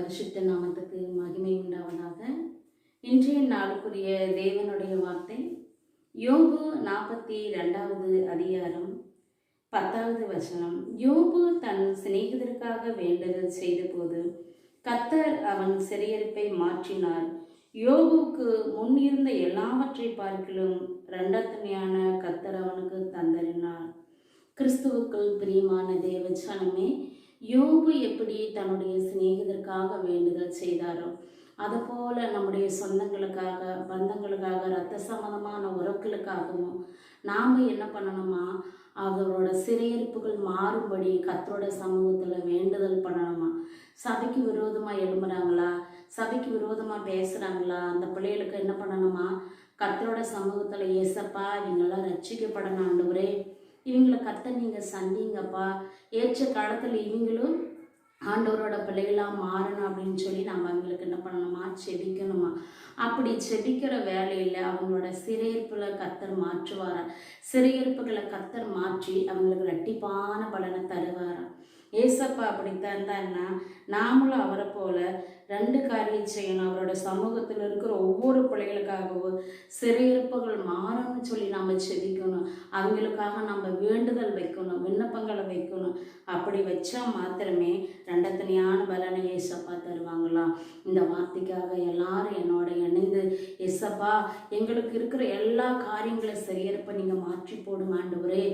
பரிசுத்த நாமத்துக்கு மகிமை உண்டாவதாக. இன்றைய நாளுக்குரிய தேவனுடைய வார்த்தை யோபு 42வது அதிகாரம் 10வது வசனம். யோபு தன் சிநேகிதருக்காக வேண்டுதல் செய்தபோது கர்த்தர் அவன் சிறையிருப்பை மாற்றினார். யோபுக்கு முன் இருந்த எல்லாவற்றை பார்க்கிலும் இரண்டத்தனையான கர்த்தர் அவனுக்கு தந்தறினார். கிறிஸ்துவுக்குள் பிரியமான தேவ ஜனமே, யோபு எப்படி தன்னுடைய சிநேகிதருக்காக வேண்டுதல் செய்தாரோ அதுபோல நம்முடைய சொந்தங்களுக்காக, பந்தங்களுக்காக, இரத்த சம்பந்தமான உறவுகளுக்காகவும் நாம் என்ன பண்ணணுமா, அவரோட சிறையிருப்புகள் மாறும்படி கர்த்தரோட சமூகத்தில் வேண்டுதல் பண்ணணுமா. சபைக்கு விரோதமாக எழும்புறாங்களா, சபைக்கு விரோதமாக பேசுகிறாங்களா, அந்த பிள்ளைகளுக்கு என்ன பண்ணணுமா, கர்த்தரோட சமூகத்தில் ஏசப்பா இவங்கெல்லாம் ரட்சிக்கப்படணும் ஆண்டவரே, இவங்களை கர்த்தர் நீங்கள் சந்திங்கப்பா, ஏற்ற காலத்தில் இவங்களும் ஆண்டவரோட பிள்ளைகளாக மாறணும் அப்படின்னு சொல்லி நம்ம அவங்களுக்கு என்ன பண்ணணுமா, செபிக்கணுமா. அப்படி செபிக்கிற வேலையில் அவங்களோட சிறையிருப்புகளை கர்த்தர் மாற்றுவாரா. சிறையிருப்புகளை கர்த்தர் மாற்றி அவங்களுக்கு இரட்டிப்பான பலனை தருவாராம். ஏசப்பா அப்படி தந்தான்னா நாமளும் அவரை போல 2 காரியம் செய்யணும். அவரோட சமூகத்தில் இருக்கிற ஒவ்வொரு பிள்ளைகளுக்காகவும் சிறையிருப்புகள் மாறணும்னு சொல்லி நம்ம செபிக்கணும். அவங்களுக்காக நம்ம வேண்டுதல் வைக்கணும், விண்ணப்பங்களை வைக்கணும். அப்படி வச்சா மாத்திரமே ரெண்டத்தனையான பலனை ஏசப்பா தருவாங்களாம். இந்த வார்த்தைக்காக எல்லாரும் என்னோட இணைந்து ஏசப்பா எங்களுக்கு இருக்கிற எல்லா காரியங்களும் சிறையிருப்பை நீங்கள் மாற்றி போடுங்க ஆண்டவரே.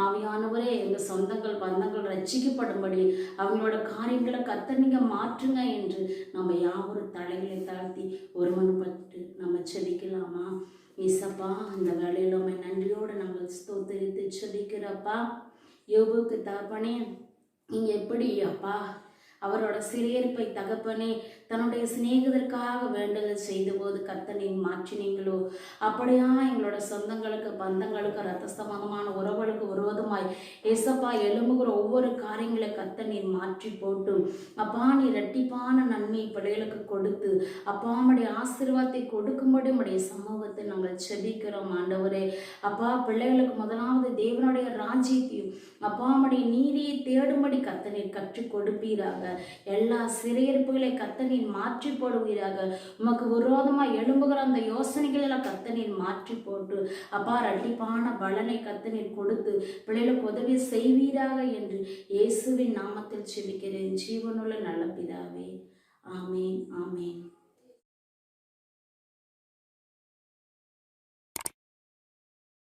ஆவியானவரே, எங்கள் சொந்தங்கள் பந்தங்கள் ரட்சிக்கப்படும்படி அவங்களோட காரியங்களை கர்த்தர் நீங்கள் மாற்றுங்க என்று நம்ம யாவரும் தலைகளை தாழ்த்தி ஒருமனப்பட்டு நம்ம செபிக்கலாமா. ஏசப்பா இந்த வேலையில் நன்றியோடு நம்ம ஸ்தோத்திரித்து செபிக்கிறப்பா. யோபுக்கு தகப்பனே, நீங்கள் எப்படி அப்பா அவரோட சிறையிருப்பை தகப்பனே தன்னுடைய சிநேகிதருக்காக வேண்டுதல் செய்த போது கர்த்தனை மாற்றினீங்களோ, அப்படியா எங்களோட சொந்தங்களுக்கு பந்தங்களுக்கு இரத்த சம்பந்தமான உறவுகளுக்கு விரோதமாய் ஏசப்பா எழும்புகிற ஒவ்வொரு காரியங்களை கர்த்தனை மாற்றி போட்டு அப்பா நீ இரட்டிப்பான நன்மை பிள்ளைகளுக்கு கொடுத்து அப்பா நம்முடைய ஆசீர்வாதத்தை கொடுக்கும்படி நம்முடைய சமூகத்தை நாங்கள் செபிக்கிறோம் ஆண்டவரே. அப்பா பிள்ளைகளுக்கு முதலாவது தேவனுடைய ராஜ்யத்தையும் அப்பா நம்முடைய நீதியை தேடும்படி கர்த்தனை கற்றுக் கொடுப்பீராக. எல்லா சிறையிருப்புகளை கர்த்தனை மாற்றி போடுவீராக. உமக்கு விரோதமாக எழும்புகிற அந்த யோசனைகளெல்லாம் கர்த்தனை மாற்றி போட்டு அப்பா இரட்டிப்பான பலனை கர்த்தனை கொடுத்து பிள்ளைகளுக்கு உதவி செய்வீராக என்று இயேசுவின் நாமத்தில் செபிக்கிறேன் ஜீவனுள்ள நல்ல பிதாவே. ஆமேன், ஆமேன்.